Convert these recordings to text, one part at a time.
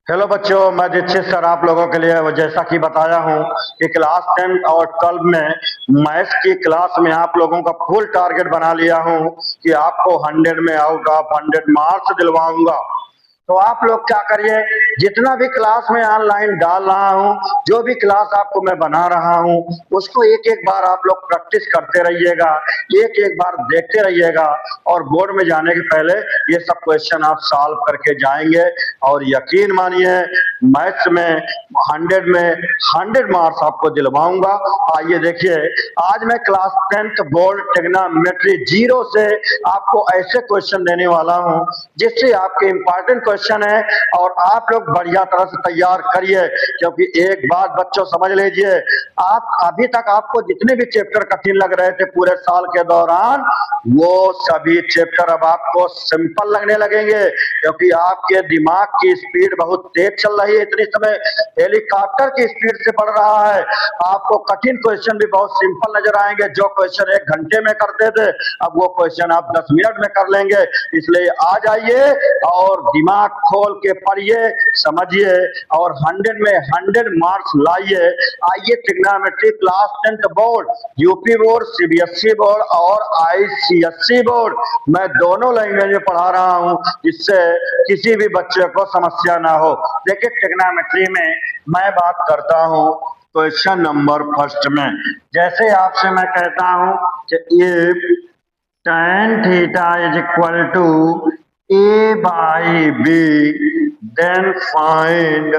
Hello बच्चों, मैं Dixit sir आप लोगों के लिए वो जैसा कि बताया हूँ कि क्लास 10 और 12 में मैथ्स की क्लास में आप लोगों का फुल टारगेट बना लिया हूँ कि आपको 100 में आउट ऑफ 100 मार्क्स दिलवाऊंगा। तो आप लोग क्या करिए, जितना भी क्लास में ऑनलाइन डाल रहा हूँ, जो भी क्लास आपको मैं बना रहा हूँ, उसको एक एक बार आप लोग प्रैक्टिस करते रहिएगा, एक एक बार देखते रहिएगा और बोर्ड में जाने के पहले ये सब क्वेश्चन आप सॉल्व करके जाएंगे। और यकीन मानिए, मैथ्स में 100 में 100 मार्क्स आपको दिलवाऊंगा। आइए देखिए, आज मैं class 10th board trigonometry zero से आपको ऐसे क्वेश्चन देने वाला हूं जिससे आपके इंपॉर्टेंट क्वेश्चन है और आप लोग बढ़िया तरह से तैयार करिए। क्योंकि एक बात बच्चों समझ लीजिए, आप अभी तक आपको जितने भी चैप्टर कठिन लग रहे थे पूरे साल के दौरान, वो सभी चैप्टर अब आपको सिंपल लगने लगेंगे। क्योंकि आपके दिमाग की स्पीड बहुत तेज चल रही है, इतनी समय हेलीकॉप्टर की स्पीड से बढ़ रहा है। आपको कठिन क्वेश्चन भी बहुत सिंपल नजर आएंगे। जो क्वेश्चन 1 घंटे में करते थे, अब वो क्वेश्चन आप 10 मिनट में कर लेंगे। इसलिए आ जाइए और दिमाग खोल के पढ़िए, समझिए और 100 में 100 मार्क्स लाइए। आइए, trigonometry class 10th board, UP board, CBSE board और आईसीएसई बोर्ड, मैं दोनों लैंग्वेज में पढ़ा रहा हूं जिससे किसी भी बच्चे को समस्या ना हो। देखिए, ट्रिग्नोमेट्री में मैं बात करता हूं क्वेश्चन नंबर फर्स्ट में। जैसे आपसे मैं कहता हूं कि ये tan theta is equal to a by b, then find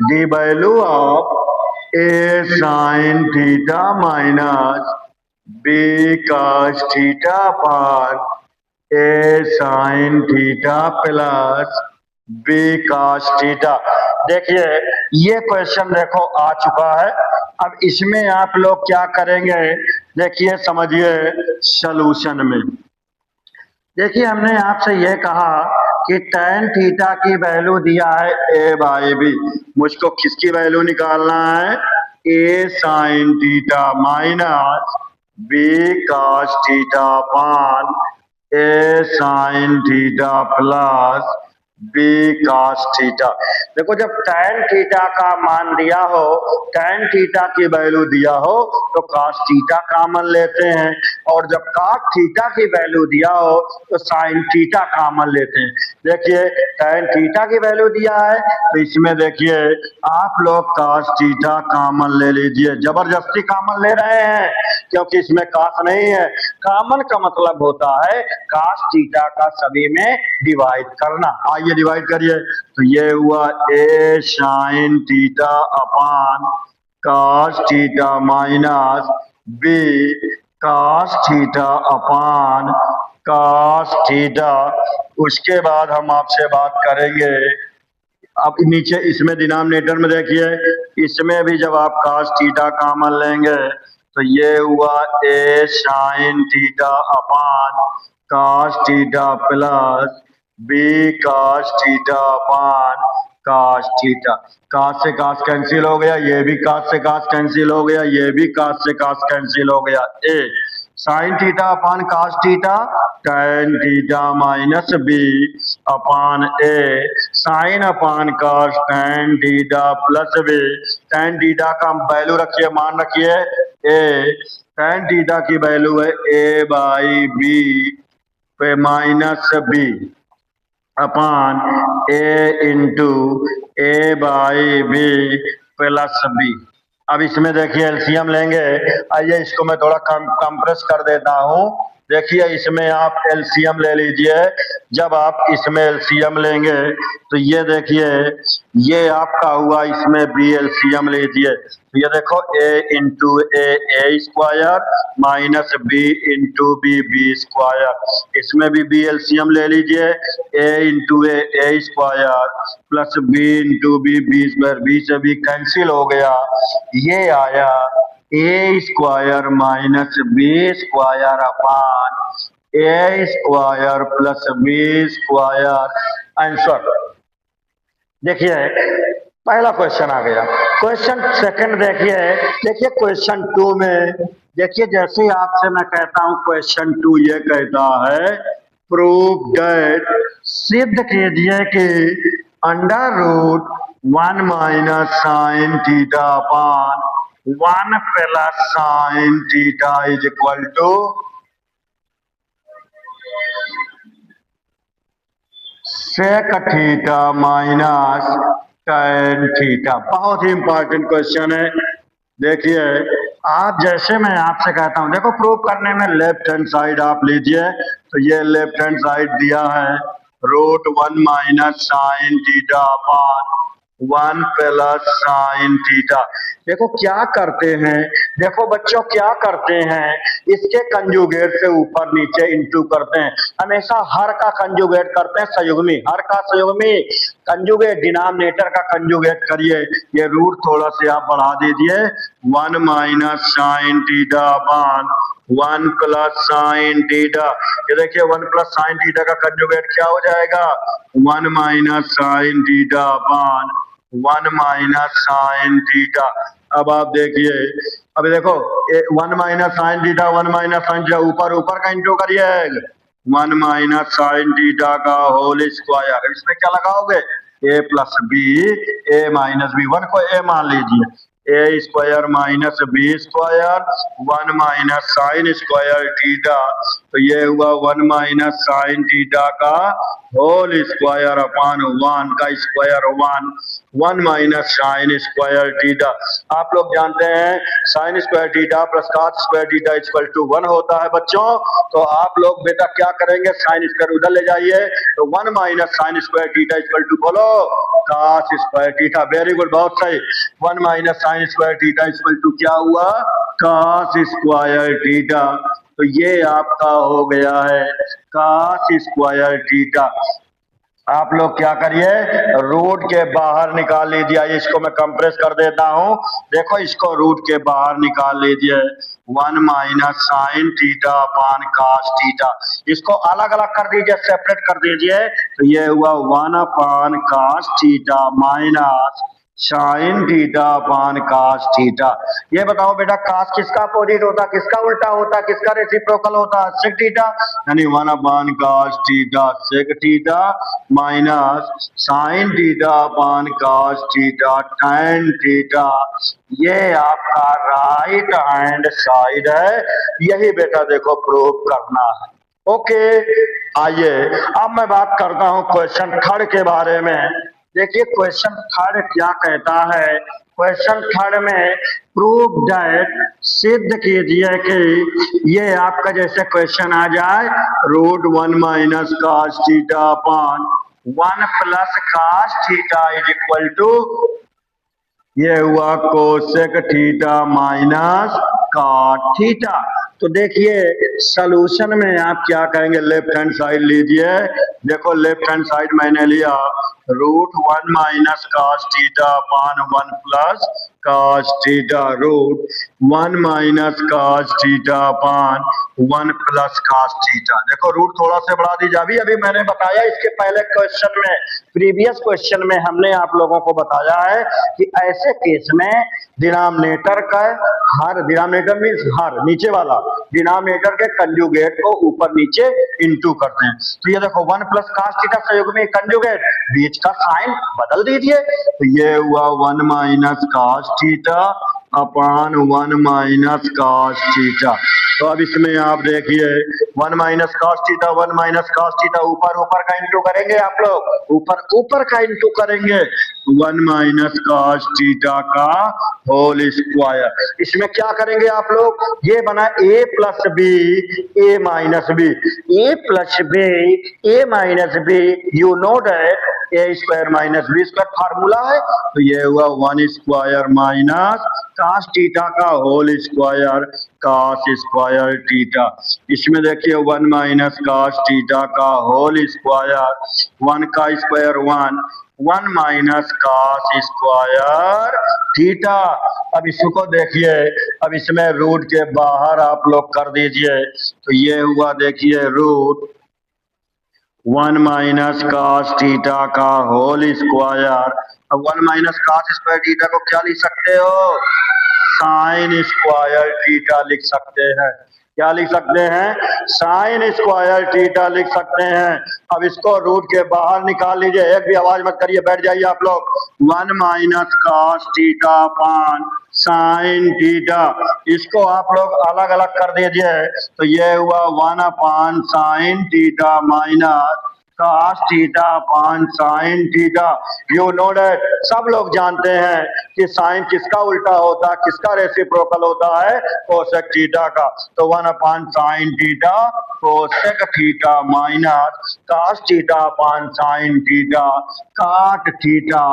the value of a sin theta minus b cos theta upon a sin theta plus b cos theta। देखिए, ये क्वेश्चन देखो आ चुका है। अब इसमें आप लोग क्या करेंगे, देखिए समझिए सॉल्यूशन में। देखिए, हमने आपसे यह कहा कि tan थीटा की वैल्यू दिया है a बाई बी, मुझको किसकी वैल्यू निकालना है, a sine theta minus b cos theta upon a sine theta plus b cos theta. देखो, जब tan थीटा का मान दिया हो, tan थीटा की वैल्यू दिया हो तो cos थीटा कॉमन लेते हैं, और जब cos थीटा की वैल्यू दिया हो तो sin थीटा कॉमन लेते हैं। देखिए, tan थीटा की वैल्यू दिया है तो इसमें देखिए आप लोग cos थीटा कॉमन ले लीजिए। जबरदस्ती कॉमन ले रहे हैं क्योंकि इसमें cos नहीं है। कॉमन का मतलब होता है cos थीटा का सभी में डिवाइड करना। आइए डिवाइड करिए, तो ये हुआ a sine theta upon cos theta minus b cos theta upon cos theta. उसके बाद हम आपसे बात करेंगे, अब नीचे इसमें डिनोमिनेटर में देखिए, इसमें भी जब आप cos थीटा कॉमन लेंगे तो ये हुआ a sine theta upon cos theta plus b cos theta upon cos theta. cos से cos कैंसिल हो गया, ये भी cos से cos कैंसिल हो गया, ये भी cos से cos कैंसिल हो गया। a sine theta upon cos theta, tan theta minus b upon a sine upon cos tan theta plus b। tan theta का वैल्यू रखिए, मान रखिए a, tan थीटा की वैल्यू है a बाई बी पे minus b upon a into a by B plus b। अब इसमें देखिए एलसीएम लेंगे। आइए, इसको मैं थोड़ा कंप्रेस कर देता हूं। देखिए, इसमें आप एलसीएम ले लीजिए। जब आप इसमें एलसीएम लेंगे तो ये देखिए, ये आपका हुआ, इसमें बी एलसीएम लीजिए तो ये देखो a into A square minus B into B square. इसमें भी बी एलसीएम ले लीजिए, a into A square plus B into B square, B से बी कैंसिल हो गया, ये आया A square minus B square upon A square plus B square. Answer देखिए, पहला क्वेश्चन आ गया। क्वेश्चन सेकंड देखिए, देखिए क्वेश्चन 2 में देखिए, जैसे ही आपसे मैं कहता हूं क्वेश्चन 2 ये कहता है प्रूव दैट, सिद्ध कीजिए कि under root 1 - sin θ upon 1 plus sine theta is equal to sec theta minus tan theta. बहुत ही इंपॉर्टेंट क्वेश्चन है। देखिए, आप जैसे मैं आपसे कहता हूं, देखो प्रूव करने में लेफ्ट हैंड साइड आप लीजिए, तो ये लेफ्ट हैंड साइड दिया है root 1 - sin θ upon 1 plus sine theta. देखो क्या करते हैं, देखो बच्चों क्या करते हैं, इसके कंजुगेट से ऊपर नीचे इंटू करते हैं। हमेशा हर का कंजुगेट करते हैं सयुग्मी, हर का सयुग्मी कंजुगेट, डिनोमिनेटर का कंजुगेट करिए। ये रूट थोड़ा से आप बढ़ा दीजिए, 1 - sin θ upon 1 plus sine theta. ये देखिए 1 प्लस साइन थीटा का कंजुगेट क्या हो जाएगा, 1 - sin θ अपॉन 1 - साइन थीटा। अब आप देखिए, अभी देखो 1 - sin θ, 1 - sin θ, ऊपर ऊपर का इंटू करिए, 1 - sin θ का होल स्क्वायर। इसमें क्या लगाओगे, a plus B, a minus B, 1 को a मान लीजिए, a square minus B square 1 - sine square theta. तो ये हुआ 1 - sin θ का होल स्क्वायर अपॉन 1 का स्क्वायर 1 - साइन स्क्वायर थीटा। आप लोग जानते हैं sine square theta plus cos square theta equal to 1 होता है बच्चों। तो आप लोग बेटा क्या करेंगे, साइन स्क्वायर उधर ले जाइए, तो 1 - sine square theta equal to बोलो cos square theta. Very good, बहुत सही। 1 - sine square theta equal to क्या हुआ, कॉस स्क्वायर थीटा। तो ये आपका हो गया है कॉस स्क्वायर थीटा। आप लोग क्या करिए, रूट के बाहर निकाल लीजिए। इसको मैं कंप्रेस कर देता हूं, देखो इसको रूट के बाहर निकाल लीजिए, 1 - sin θ अपॉन cos थीटा। इसको अलग अलग कर दीजिए, सेपरेट कर दीजिए, तो ये हुआ 1 upon cos theta minus sine theta upon cos theta. ये बताओ बेटा cos किसका अपोजिट होता है, किसका उल्टा होता है, किसका रेसिप्रोकल होता है, sec थीटा। यानी 1 upon cos theta sec theta minus sine theta upon cos theta tan theta. ये आपका राइट हैंड साइड है। यही बेटा देखो प्रूव करना है। ओके, आइए अब मैं बात करता हूं क्वेश्चन थर्ड के बारे में। देखिए क्वेश्चन थर्ड क्या कहता है, क्वेश्चन थर्ड में प्रूव दैट, सिद्ध कीजिए कि ये आपका जैसे क्वेश्चन आ जाए root 1 minus cos theta upon 1 plus cos theta is equal to, ये हुआ cosec theta minus cot theta. तो देखिए सॉल्यूशन में आप क्या करेंगे, लेफ्ट हैंड साइड लीजिए। देखो लेफ्ट हैंड साइड मैंने लिया root 1 minus cos theta upon 1 plus cos theta, root 1 minus cos theta upon 1 plus cos theta. देखो रूट थोड़ा से बढ़ा दीजिए। अभी अभी मैंने बताया इसके पहले क्वेश्चन में, प्रीवियस क्वेश्चन में हमने आप लोगों को बताया है कि ऐसे केस में डिनोमिनेटर का हर, डिनोमिनेटर मींस हर, नीचे वाला डिनोमिनेटर के कंजुगेट को ऊपर नीचे इनटू करते हैं। तो ये देखो 1 प्लस cos थीटा संयोग में कंजुगेट, बीच का साइन बदल दीजिए, तो ये हुआ 1 minus cos theta upon 1 minus cos theta. तो अब इसमें आप देखिए 1 minus cos theta, 1 minus cos theta, ऊपर ऊपर का इंटू करेंगे आप लोग, ऊपर ऊपर का इंटू करेंगे, 1 माइनस cos थीटा का होल स्क्वायर। इसमें क्या करेंगे आप लोग, ये बना a plus B a minus B, a plus B a minus B, you know that a square minus B square formula है। तो ये हुआ 1 स्क्वायर माइनस cos थीटा का whole square cos square theta. इसमें देखिए 1 माइनस cos थीटा का whole square, 1 का square 1 minus cos square theta. अब इसको देखिए, अब इसमें रूट के बाहर आप लोग कर दीजिए, तो ये हुआ देखिए रूट 1 माइनस cos थीटा का होल स्क्वायर। अब 1 माइनस cos स्क्वायर थीटा को क्या लिख सकते हो, साइन स्क्वायर थीटा लिख सकते हैं। क्या लिख सकते हैं, साइन स्क्वायर थीटा लिख सकते हैं। अब इसको रूट के बाहर निकाल लीजिए, एक भी आवाज मत करिए, बैठ जाइए आप लोग। 1 minus cos theta upon sine theta, इसको आप लोग अलग अलग कर दीजिए, तो ये हुआ 1 अपान sine theta minus cos theta upon sine theta. You know that, सब लोग जानते हैं कि साइन किसका उल्टा होता है, किसका रेसिप्रोकल होता है, कोसेक थीटा का। तो 1 upon sine theta cosec theta minus cos theta upon sine theta cot theta.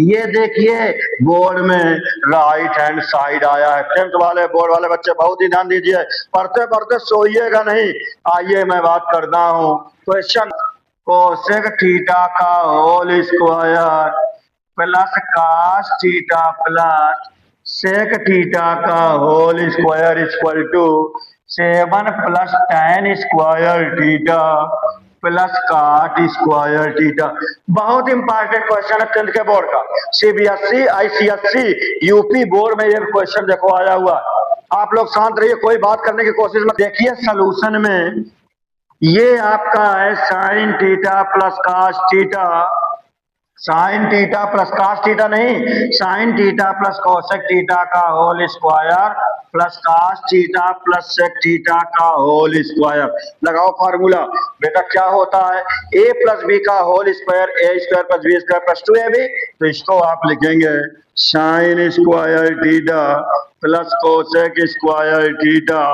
ये देखिए बोर्ड में राइट हैंड साइड आया है। 10th वाले बोर्ड वाले बच्चे बहुत ही ध्यान दीजिए, पढ़ते पढ़ते सोइएगा नहीं। आइए मैं बात करता हूँ क्वेश्चन। कोसेक थीटा का whole square plus cos theta plus sec theta का whole square equal to 7 plus tan square theta plus cot square theta. बहुत इंपॉर्टेंट क्वेश्चन है 10th के बोर्ड का। सीबीएसई, आईसीएसई, यूपी बोर्ड में ये question देखो आया हुआ। आप लोग शांत रहिए, कोई बात करने की कोशिश मत। देखिए सलूशन में ये आपका है sine theta plus cos theta, sine theta plus cos theta नहीं, sine theta plus cosec theta का whole square plus cos theta plus sec theta का होल स्क्वायर। लगाओ फार्मूला। बेटा क्या होता है, a प्लस बी का whole square, a square plus B square plus 2ab। तो इसको आप लिखेंगे sine square theta plus cosec square theta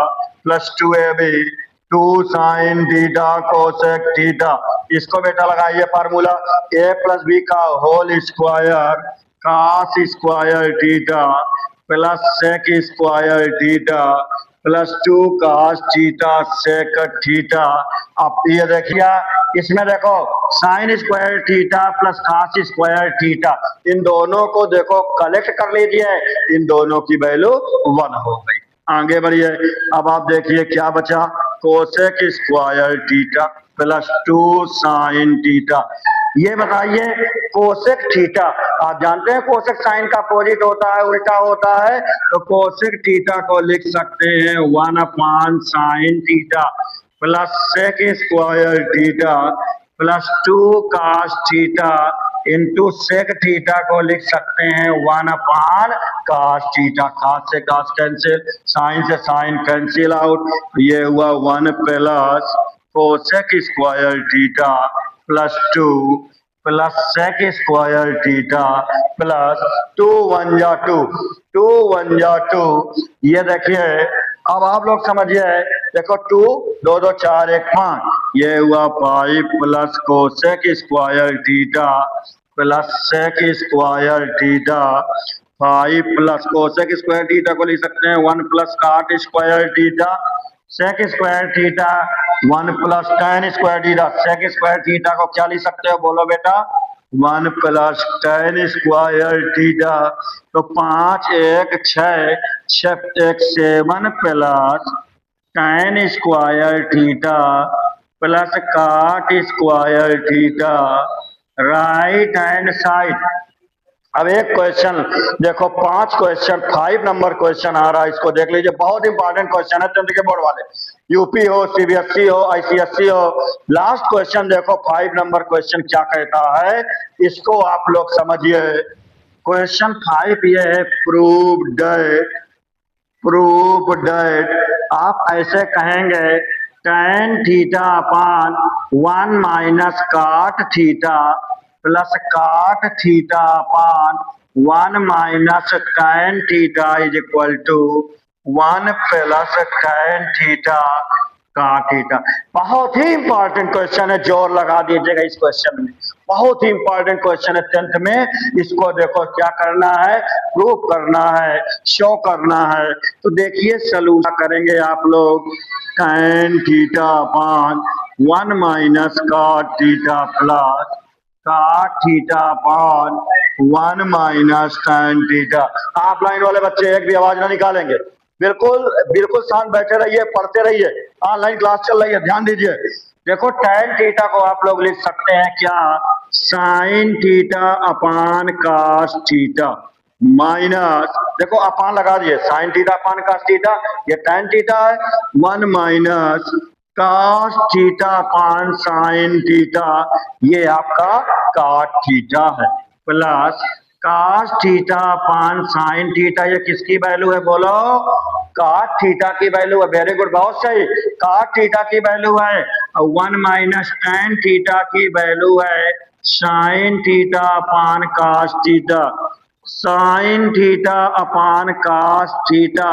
plus 2ab, 2 sine theta cosec theta. इसको बेटा लगाइए फार्मूला, a प्लस बी का whole square cos square theta plus sec square theta plus 2 cos theta sec theta. अब ये देखिए, इसमें देखो sine square theta plus cos square theta, इन दोनों को देखो कलेक्ट कर लीजिए, इन दोनों की वैल्यू 1 हो गई। आगे बढ़िए, अब आप देखिए क्या बचा, cosec square theta plus 2 sine theta. ये बताइए कोसेक थीटा, आप जानते हैं कोसेक साइन का अपोजिट होता है, उल्टा होता है। तो कोसेक थीटा को लिख सकते हैं 1 upon sine theta plus sec square theta plus 2 cos theta into sec theta को लिख सकते हैं 1 अपॉन कॉस थीटा। कॉस से कॉस कैंसिल, साइन से साइन कैंसिल आउट, ये हुआ 1 plus cosec square theta plus 2 plus sec square theta plus 2 1 जा 2, 2 1 जा 2। ये देखिए अब आप लोग समझिए, देखो 2 2 2 4 1 5, ये हुआ 5 plus cosec square theta plus sec square theta. 5 plus cosec square theta को लिख सकते हैं 1 plus cot square theta, sec square theta 1 plus tan square theta. Sec square theta को क्या लिख सकते हो, बोलो बेटा, 1 प्लस tan स्क्वायर थीटा। तो 5 1 6, 6 1 7 plus tan square theta plus cot square theta right hand side. अब एक क्वेश्चन देखो, 5 क्वेश्चन, 5 नंबर क्वेश्चन आ रहा है, इसको देख लीजिए, बहुत इंपॉर्टेंट क्वेश्चन है 10th के बोर्ड वाले, यूपी हो, सीबीएसई हो, आईसीएसई हो। लास्ट क्वेश्चन देखो 5 नंबर क्वेश्चन क्या कहता है, इसको आप लोग समझिए। क्वेश्चन 5 ये है, प्रूव दैट आप ऐसे कहेंगे tan theta upon 1 minus cot theta plus cot theta upon 1 minus tan theta is equal to 1 plus tan theta cot theta. बहुत ही इंपॉर्टेंट क्वेश्चन है, जोर लगा दीजिएगा इस क्वेश्चन में, बहुत ही इंपॉर्टेंट क्वेश्चन है 10th में। इसको देखो क्या करना है, प्रूव करना है, शो करना है। तो देखिए सलूशन करेंगे आप लोग, tan theta upon 1 minus cot theta plus cot theta upon 1 minus tan theta. आप लाइन वाले बच्चे एक भी आवाज ना निकालेंगे, बिल्कुल बिल्कुल शांत बैठे रहिए, पढ़ते रहिए, ऑनलाइन क्लास चल रही है, ध्यान दीजिए। देखो tan थीटा को आप लोग लिख सकते हैं क्या, sine theta upon cos theta minus, देखो अपान लगा दिए, sine theta upon cos theta, ये tan थीटा है, 1 minus cos theta upon sine theta, ये आपका काट थीटा है, plus cos theta upon sine theta, ये किसकी वैल्यू है बोलो, काट थीटा की वैल्यू है, वेरी गुड, बहुत सही, काट थीटा की वैल्यू है, और 1 माइनस tan थीटा की वैल्यू है sine theta upon cos theta, sine theta upon cos theta.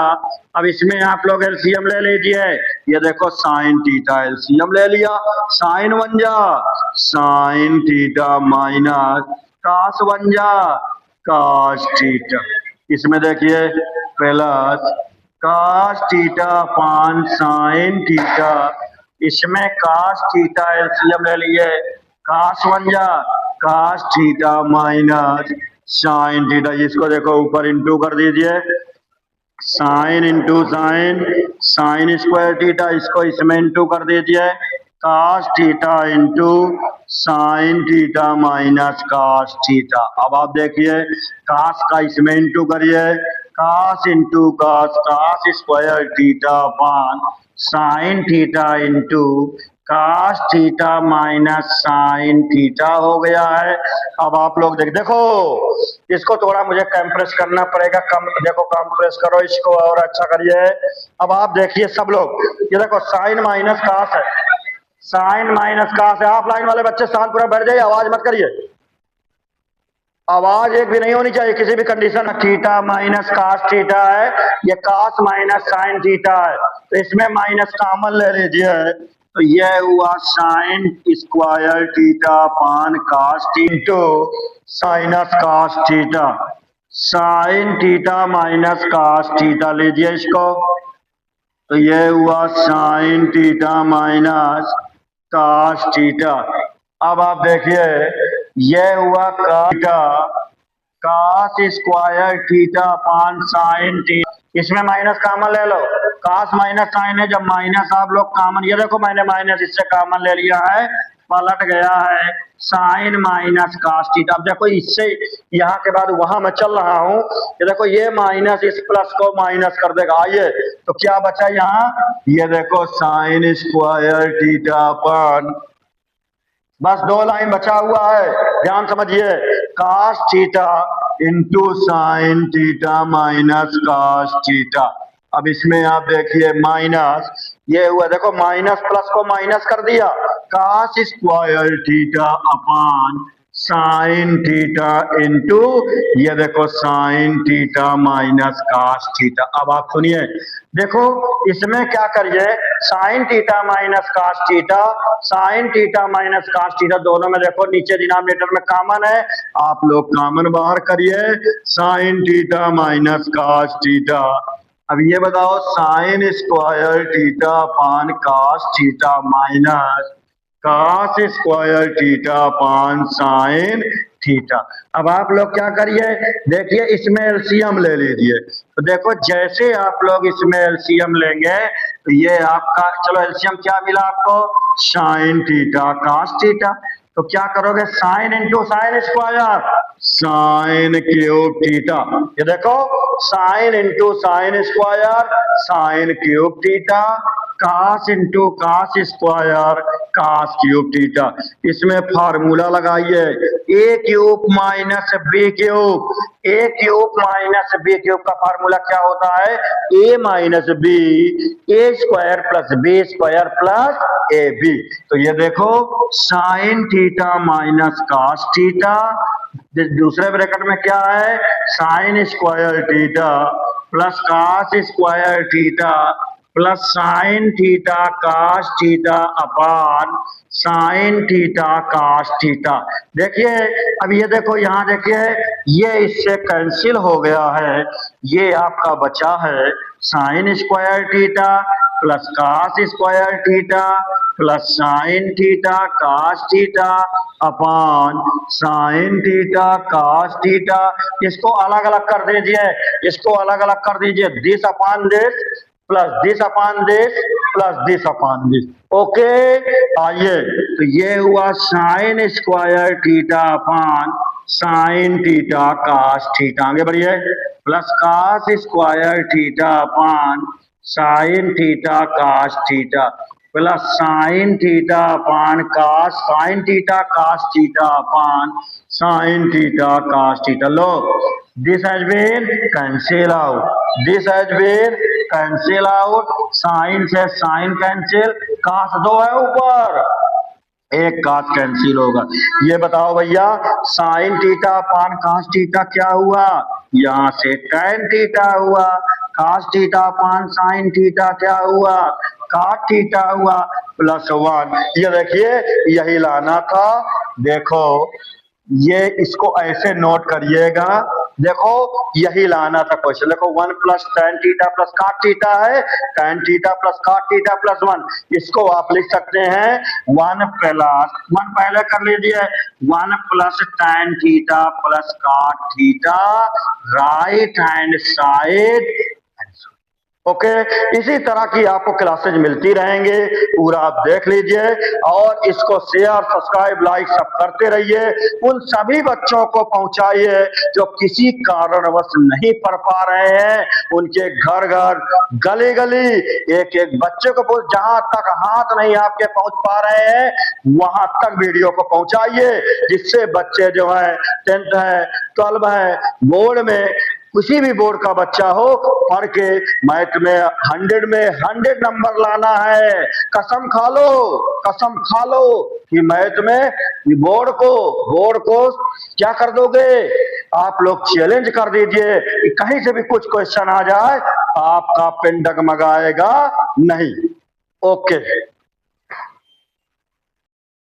अब इसमें आप लोग एलसीएम ले लीजिए, ये देखो साइन थीटा एलसीएम ले लिया, साइन बन जा साइन थीटा माइनस कास बन जा कास थीटा, इसमें देखिए plus cos theta upon sine theta, इसमें कास थीटा एलसीएम ले लिए, कास बन जा cos theta minus sine theta, इसको देखो ऊपर इंटू कर दीजिए, sine into sine, sine square theta, इसको इसमें इंटू कर दीजिए, cos theta into sine theta minus cos theta. अब आप देखिए कास का इसमें इंटू करिए, cos into cos, cos square theta upon sine theta into cos theta minus sine theta हो गया है। अब आप लोग देखो इसको थोड़ा मुझे कंप्रेस करना पड़ेगा, कम देखो कंप्रेस करो इसको और अच्छा करिए। अब आप देखिए सब लोग, ये देखो साइन माइनस कास है, साइन माइनस कास है, आप लाइन वाले बच्चे शांत बैठ जाइए, आवाज मत करिए, आवाज एक भी नहीं होनी चाहिए किसी भी कंडीशन में। थीटा माइनस कास थीटा है, ये कास माइनस साइन थीटा है, तो इसमें माइनस कॉमन ले लीजिए, तो यह हुआ sine square theta upon cos into sines cos theta, sine theta minus cos theta लीजिए इसको, तो यह हुआ sine theta minus cos theta. अब आप देखिए यह हुआ theta cos square theta upon sine theta, इसमें माइनस कॉमन ले लो, कास माइनस साइन है, जब माइनस आप लोग कॉमन, ये देखो मैंने माइनस इससे कॉमन ले लिया है, पलट गया है साइन माइनस कास थीटा। अब देखो इससे यहाँ के बाद वहां मैं चल रहा हूं, ये देखो ये माइनस इस प्लस को माइनस कर देगा, आइए तो क्या बचा यहाँ, ये देखो साइन स्क्वायर थीटा अपान, बस दो लाइन बचा हुआ है, ध्यान समझिए, cos theta into sine theta minus cos theta. अब इसमें आप देखिए माइनस, ये हुआ देखो माइनस प्लस को माइनस कर दिया, cos square theta upon sine theta into ये देखो sine theta minus cos theta. अब आप सुनिए, देखो इसमें क्या करिए, sine theta minus cos theta, sine theta minus cos theta, दोनों में देखो नीचे डिनोमिनेटर में कॉमन है, आप लोग कॉमन बाहर करिए, sine theta minus cos theta. अब ये बताओ sine square theta upon cos theta minus cos square theta upon sine theta. अब आप लोग क्या करिए, देखिए इसमें एलसीएम ले लीजिए, तो देखो जैसे आप लोग इसमें एलसीएम लेंगे तो ये आपका, चलो एलसीएम क्या मिला आपको, साइन थीटा कास थीटा, तो क्या करोगे sine into sine square, sine cube theta, ये देखो sine into sine square sine cube theta, cos into cos square cos cube theta. इसमें फार्मूला लगाइए, A cube minus B cube, A cube minus B cube का formula क्या होता है, A minus B, A square plus B square plus A B. तो ये देखो sine theta minus cos theta, दूसरे ब्रैकेट में क्या है, sine square theta plus cos square theta plus sine theta cos theta upon sine theta cos theta. देखिए अब ये देखो यहाँ देखिए ये इससे कैंसिल हो गया है, ये आपका बचा है sine square theta plus cos square theta plus sine theta cos theta upon sine theta cos theta. इसको अलग अलग कर दीजिए, इसको अलग अलग कर दीजिए, this upon this plus this upon this plus this upon this. Okay, आइए तो ये हुआ sine square theta upon sine theta cos theta, आगे बढ़िए, plus cos square theta upon sine theta cos theta, plus sine theta upon cos, sine theta cos theta upon sine theta cos theta. लो, this has been cancel out, this has been cancel out, sine से sine cancel, cos दो है ऊपर, एक कास cancel होगा। ये बताओ भैया, sine theta upon cos theta क्या हुआ, यहां से टैन थीटा हुआ, cos theta upon sine theta क्या हुआ, काट थीटा हुआ, +1। ये देखिए, यही लाना था। देखो, ये इसको ऐसे नोट करिएगा, देखो यही लाना था क्वेश्चन। देखो 1 plus tan theta plus cot theta है, tan theta plus cot theta +1, इसको आप लिख सकते हैं 1 प्लस 1, पहले कर लीजिए, 1 plus tan theta plus cot theta right hand side. Okay, इसी तरह की आपको क्लासेज मिलती रहेंगे, पूरा आप देख लीजिए और इसको शेयर सब्सक्राइब लाइक सब करते रहिए। उन सभी बच्चों को पहुंचाइए जो किसी कारणवश नहीं पढ़ पा रहे हैं, उनके घर घर गली गली एक एक बच्चे को जहां तक हाथ नहीं आपके पहुंच पा रहे हैं वहां तक वीडियो को पहुंचाइए, जिससे बच्चे जो है 10th है 12 है बोर्ड में, किसी भी बोर्ड का बच्चा हो, पढ़ के मैथ में 100 में 100 नंबर लाना है। कसम खा लो, कसम खा लो कि मैथ में बोर्ड को क्या कर दोगे आप लोग, चैलेंज कर दीजिए कि कहीं से भी कुछ क्वेश्चन आ जाए आपका पेन डगमगाएगा नहीं। ओके।